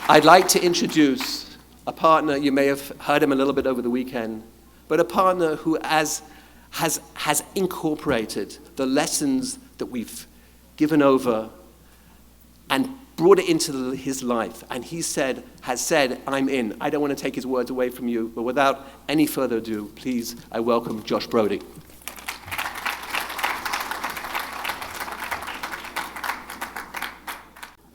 I'd like to introduce a partner. You may have heard him a little bit over the weekend, but a partner who has incorporated the lessons that we've given over and brought it into his life. And has said, I'm in. I don't want to take his words away from you, but without any further ado, please, I welcome Josh Brody.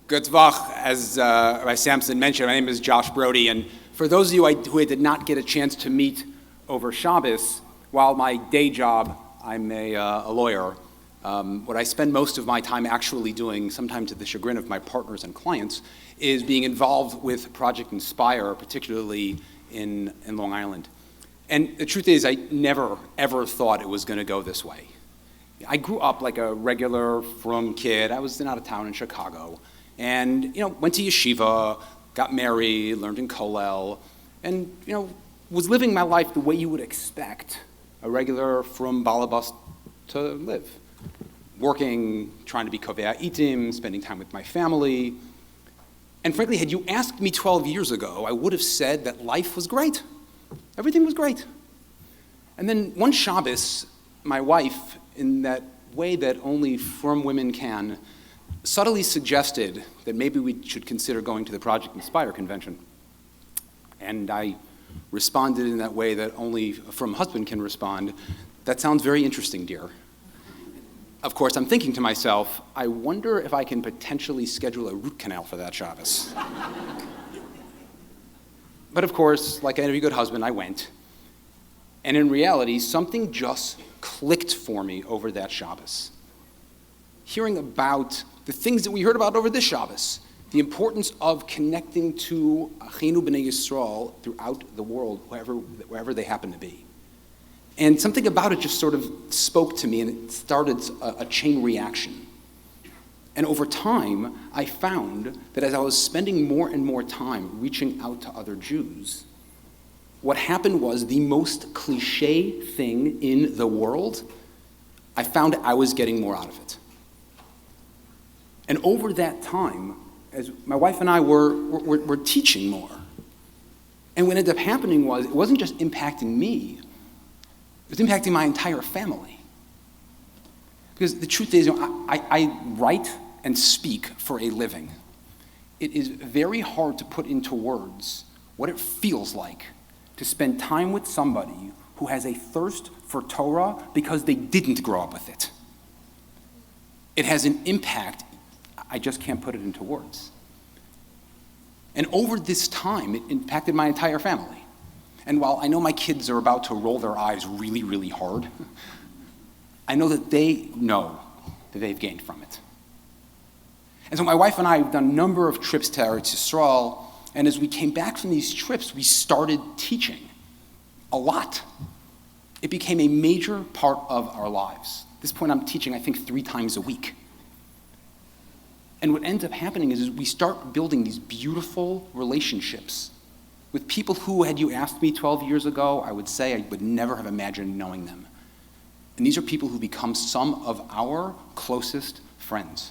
Good Tvach, as Rabbi Sampson mentioned, my name is Josh Brody, and for those of you who I did not get a chance to meet over Shabbos, while my day job, I'm a lawyer, what I spend most of my time actually doing, sometimes to the chagrin of my partners and clients, is being involved with Project Inspire, particularly in Long Island. And the truth is, I never, ever thought it was going to go this way. I grew up like a regular frum kid. I was out of town in Chicago. And, went to yeshiva, got married, learned in kollel, and, was living my life the way you would expect a regular frum balabas to live. Working, trying to be kovea itim, spending time with my family. And frankly, had you asked me 12 years ago, I would have said that life was great. Everything was great. And then one Shabbos, my wife, in that way that only frum women can, subtly suggested that maybe we should consider going to the Project Inspire convention. And I responded in that way that only a frum husband can respond. That sounds very interesting, dear. Of course, I'm thinking to myself, I wonder if I can potentially schedule a root canal for that Shabbos. But of course, like every good husband, I went. And in reality, something just clicked for me over that Shabbos. Hearing about the things that we heard about over this Shabbos, the importance of connecting to Achinu B'nai Yisrael throughout the world, wherever they happen to be. And something about it just sort of spoke to me, and it started a chain reaction. And over time, I found that as I was spending more and more time reaching out to other Jews, what happened was the most cliche thing in the world, I found I was getting more out of it. And over that time, as my wife and I were teaching more, and what ended up happening was, it wasn't just impacting me, it was impacting my entire family. Because the truth is, I write and speak for a living. It is very hard to put into words what it feels like to spend time with somebody who has a thirst for Torah because they didn't grow up with it. It has an impact, I just can't put it into words. And over this time, it impacted my entire family. And while I know my kids are about to roll their eyes really, really hard, I know that they know that they've gained from it. And so my wife and I have done a number of trips to Eretz Yisrael, and as we came back from these trips, we started teaching a lot. It became a major part of our lives. At this point, I'm teaching, I think, 3 times a week. And what ends up happening is we start building these beautiful relationships with people who, had you asked me 12 years ago, I would say I would never have imagined knowing them. And these are people who become some of our closest friends.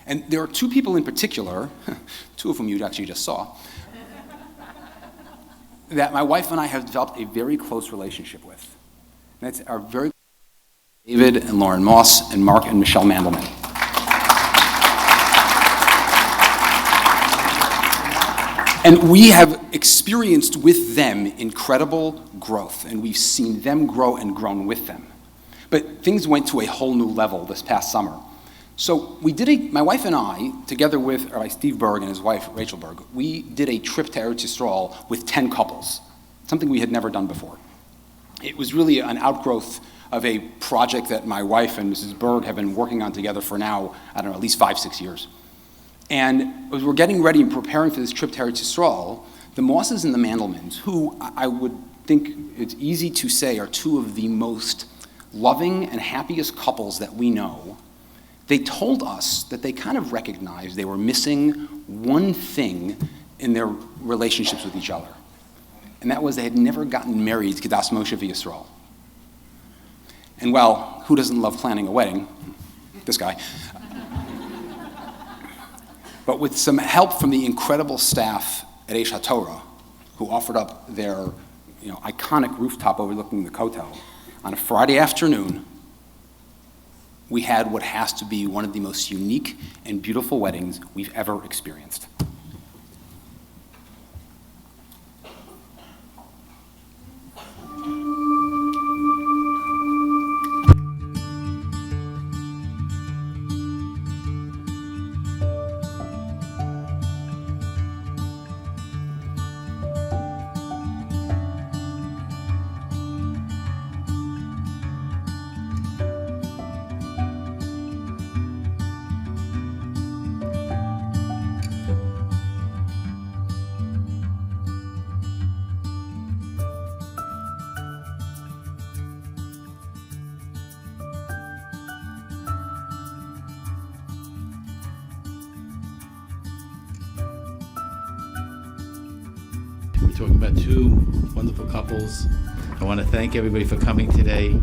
And there are 2 people in particular, 2 of whom you actually just saw, that my wife and I have developed a very close relationship with. And that's our very David and Lauren Moss and Marc and Michelle Mandelman. And we have experienced with them incredible growth, and we've seen them grow and grown with them. But things went to a whole new level this past summer. So my wife and I, together with Rabbi Steve Berg and his wife Rachel Berg, we did a trip to Eretz Yisrael with 10 couples, something we had never done before. It was really an outgrowth of a project that my wife and Mrs. Berg have been working on together for now, I don't know, at least 5-6 years. And as we're getting ready and preparing for this trip to Eretz Yisrael, the Mosses and the Mandelmans, who I would think it's easy to say are 2 of the most loving and happiest couples that we know, they told us that they kind of recognized they were missing one thing in their relationships with each other. And that was they had never gotten married to Kedas Moshe v'Yisrael. And well, who doesn't love planning a wedding? This guy. But with some help from the incredible staff at Eish HaTorah, who offered up their iconic rooftop overlooking the Kotel, on a Friday afternoon, we had what has to be one of the most unique and beautiful weddings we've ever experienced. We're talking about two wonderful couples. I want to thank everybody for coming today.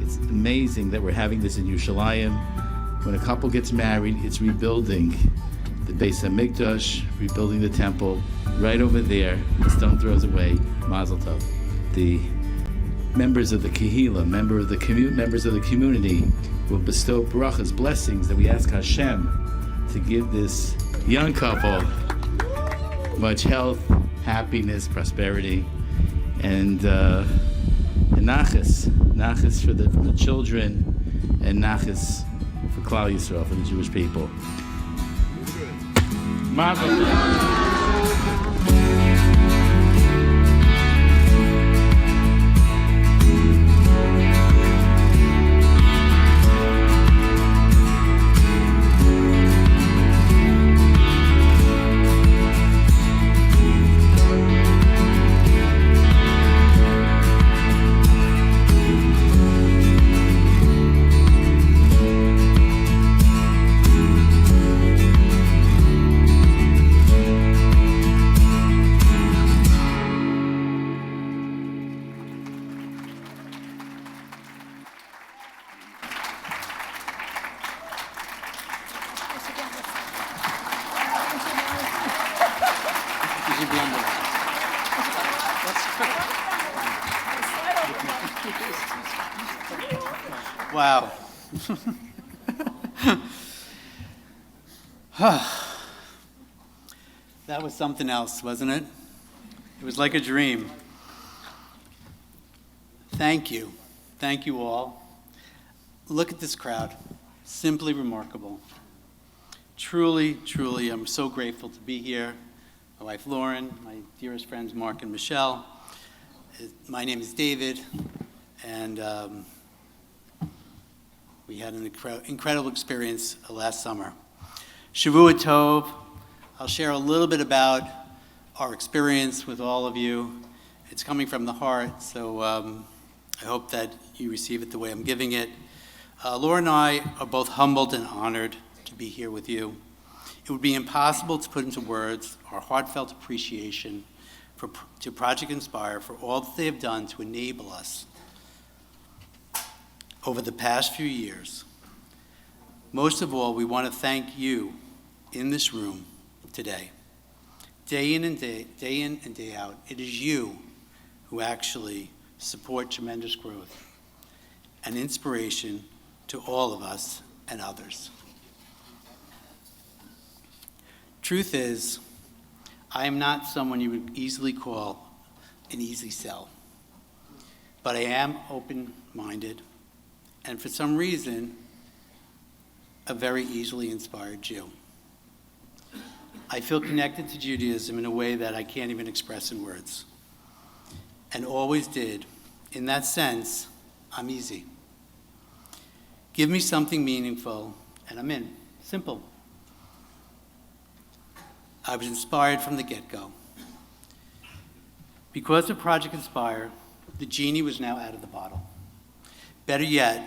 It's amazing that we're having this in Yerushalayim. When a couple gets married, it's rebuilding the Beis HaMikdash, rebuilding the temple. Right over there, the stone throws away, Mazel Tov. The members of the Kehillah, members of the community will bestow brachas, blessings that we ask Hashem to give this young couple much health, happiness, prosperity, and nachas for the children, and nachas for Klal Yisrael, for the Jewish people. Mazel Tov. Wow. That was something else, wasn't it? It was like a dream. Thank you. Thank you all. Look at this crowd. Simply remarkable. Truly, truly, I'm so grateful to be here. My wife Lauren, my dearest friends Marc and Michelle. My name is David, and we had an incredible experience last summer. Shavua Tov. I'll share a little bit about our experience with all of you. It's coming from the heart, so I hope that you receive it the way I'm giving it. Laura and I are both humbled and honored to be here with you. It would be impossible to put into words our heartfelt appreciation to Project Inspire for all that they have done to enable us over the past few years. Most of all, we want to thank you in this room today. Day in and day out, it is you who actually support tremendous growth and inspiration to all of us and others. Truth is, I am not someone you would easily call an easy sell, but I am open-minded, and for some reason, a very easily inspired Jew. I feel connected to Judaism in a way that I can't even express in words, and always did. In that sense, I'm easy. Give me something meaningful, and I'm in. Simple. I was inspired from the get-go. Because of Project Inspire, the genie was now out of the bottle. Better yet,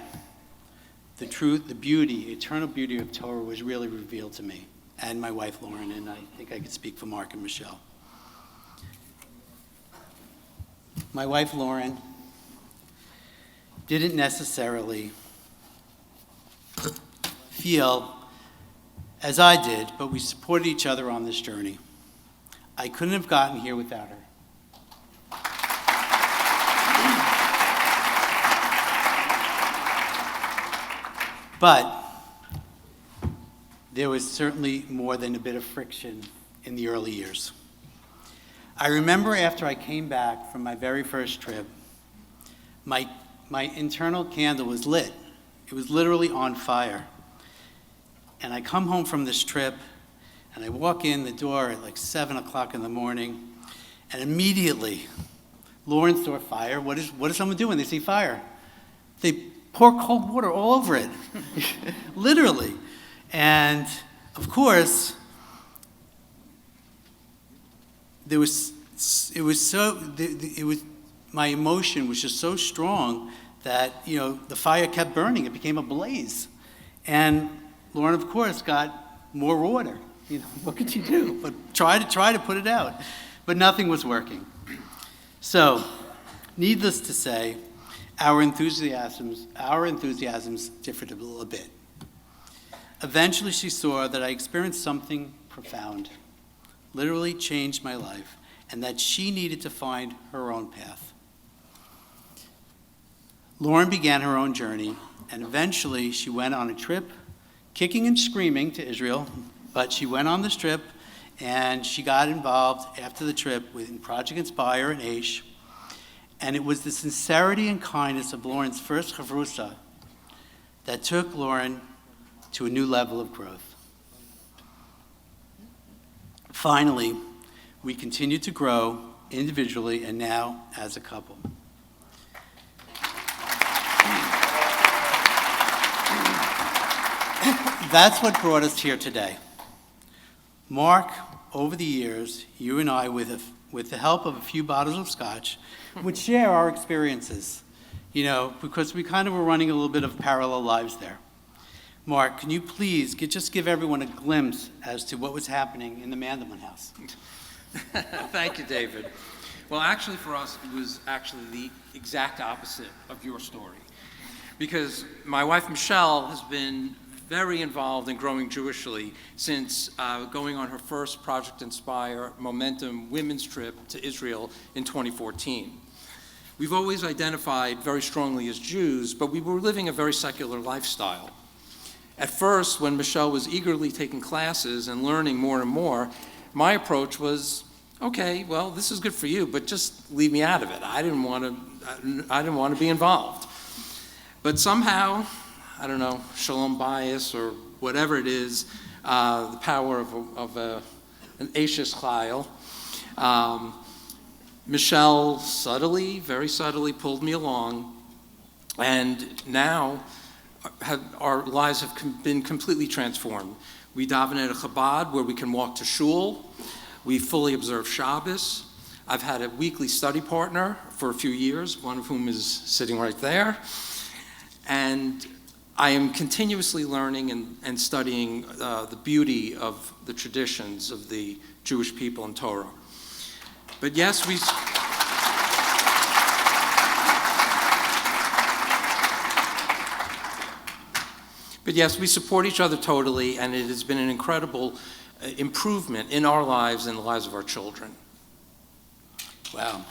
the truth, the beauty, eternal beauty of Torah was really revealed to me, and my wife Lauren, and I think I could speak for Marc and Michelle. My wife Lauren didn't necessarily feel as I did, but we supported each other on this journey. I couldn't have gotten here without her. But there was certainly more than a bit of friction in the early years. I remember after I came back from my very first trip, my internal candle was lit. It was literally on fire. And I come home from this trip, and I walk in the door at like 7 o'clock in the morning, and immediately, Lauren saw fire. What does someone do when they see fire? They pour cold water all over it, literally. And of course, my emotion was just so strong that, the fire kept burning. It became a blaze. And Lauren, of course, got more water. What could you do? But try to put it out. But nothing was working. So, needless to say, our enthusiasms differed a little bit. Eventually, she saw that I experienced something profound, literally changed my life, and that she needed to find her own path. Lauren began her own journey, and eventually she went on a trip, kicking and screaming, to Israel, but she went on this trip, and she got involved after the trip in Project Inspire and Aish, and it was the sincerity and kindness of Lauren's first chavrusa that took Lauren to a new level of growth. Finally, we continued to grow individually and now as a couple. That's what brought us here today. Marc, over the years, you and I, with the help of a few bottles of scotch, would share our experiences, because we kind of were running a little bit of parallel lives there. Marc, can you please just give everyone a glimpse as to what was happening in the Mandelman house? Thank you, David. Well, actually, for us, it was actually the exact opposite of your story. Because my wife, Michelle, has been very involved in growing Jewishly since going on her first Project Inspire Momentum women's trip to Israel in 2014. We've always identified very strongly as Jews, but we were living a very secular lifestyle. At first, when Michelle was eagerly taking classes and learning more and more, my approach was, okay, well, this is good for you, but just leave me out of it. I didn't want to be involved. But somehow, I don't know, shalom bias or whatever it is, the power of an Ashish chayil, Michelle very subtly pulled me along, and now our lives have been completely transformed. We daven at a Chabad where we can walk to shul. We fully observe Shabbos. I've had a weekly study partner for a few years, one of whom is sitting right there. And I am continuously learning and studying the beauty of the traditions of the Jewish people and Torah. But yes, we support each other totally, and it has been an incredible improvement in our lives and the lives of our children. Wow.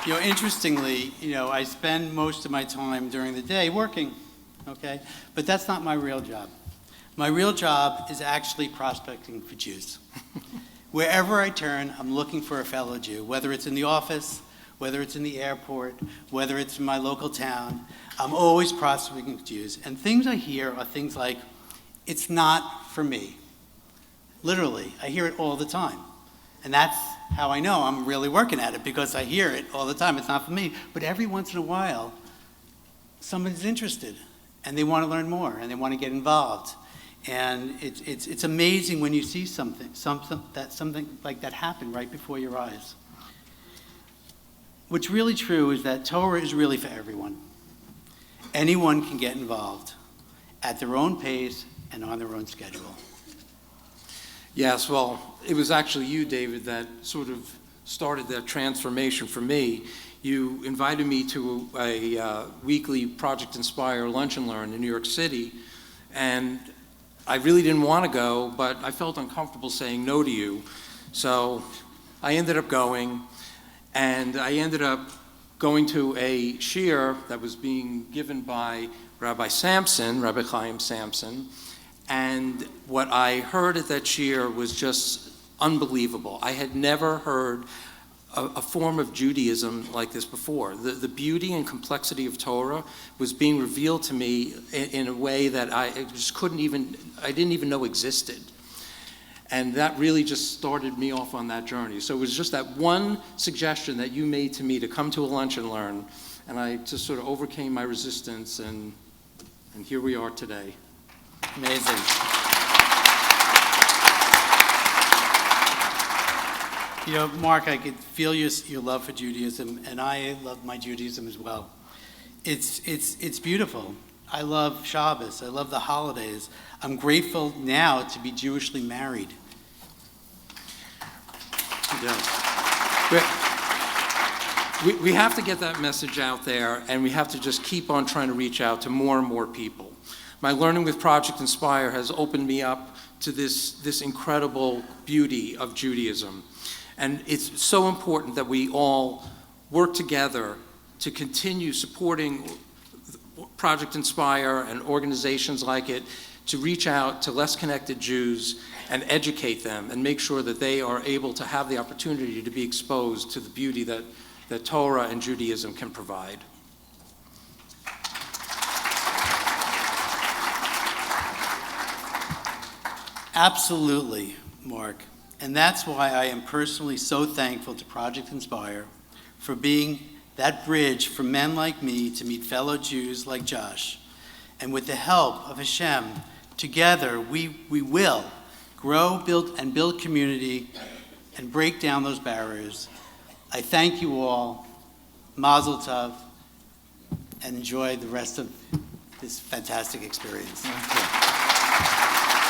Yeah. Interestingly, I spend most of my time during the day working, okay? But that's not my real job. My real job is actually prospecting for Jews. Wherever I turn, I'm looking for a fellow Jew, whether it's in the office, whether it's in the airport, whether it's in my local town. I'm always prospecting for Jews. And things I hear are things like, it's not for me. Literally, I hear it all the time. And that's how I know I'm really working at it, because I hear it all the time. It's not for me. But every once in a while, somebody's interested, and they want to learn more, and they want to get involved. And it's amazing when you see something like that happen right before your eyes. What's really true is that Torah is really for everyone. Anyone can get involved at their own pace and on their own schedule. Yes, well, it was actually you, David, that sort of started that transformation for me. you invited me to a weekly Project Inspire Lunch and Learn in New York City, and I really didn't want to go, but I felt uncomfortable saying no to you. So I ended up going, and I ended up going to a shiur that was being given by Rabbi Chaim Samson, and what I heard at that shiur was just unbelievable. I had never heard a form of Judaism like this before. The beauty and complexity of Torah was being revealed to me in a way that I didn't even know existed. And that really just started me off on that journey. So it was just that one suggestion that you made to me to come to a lunch and learn, and I just sort of overcame my resistance, and here we are today. Amazing. You know, Mark, I could feel your love for Judaism, and I love my Judaism as well. It's beautiful. I love Shabbos. I love the holidays. I'm grateful now to be Jewishly married. We have to get that message out there, and we have to just keep on trying to reach out to more and more people. My learning with Project Inspire has opened me up to this incredible beauty of Judaism. And it's so important that we all work together to continue supporting Project Inspire and organizations like it to reach out to less connected Jews and educate them and make sure that they are able to have the opportunity to be exposed to the beauty that Torah and Judaism can provide. Absolutely, Mark. And that's why I am personally so thankful to Project Inspire for being that bridge for men like me to meet fellow Jews like Josh. And with the help of Hashem, together we will grow, build community, and break down those barriers. I thank you all. Mazel tov, and enjoy the rest of this fantastic experience. Thank you.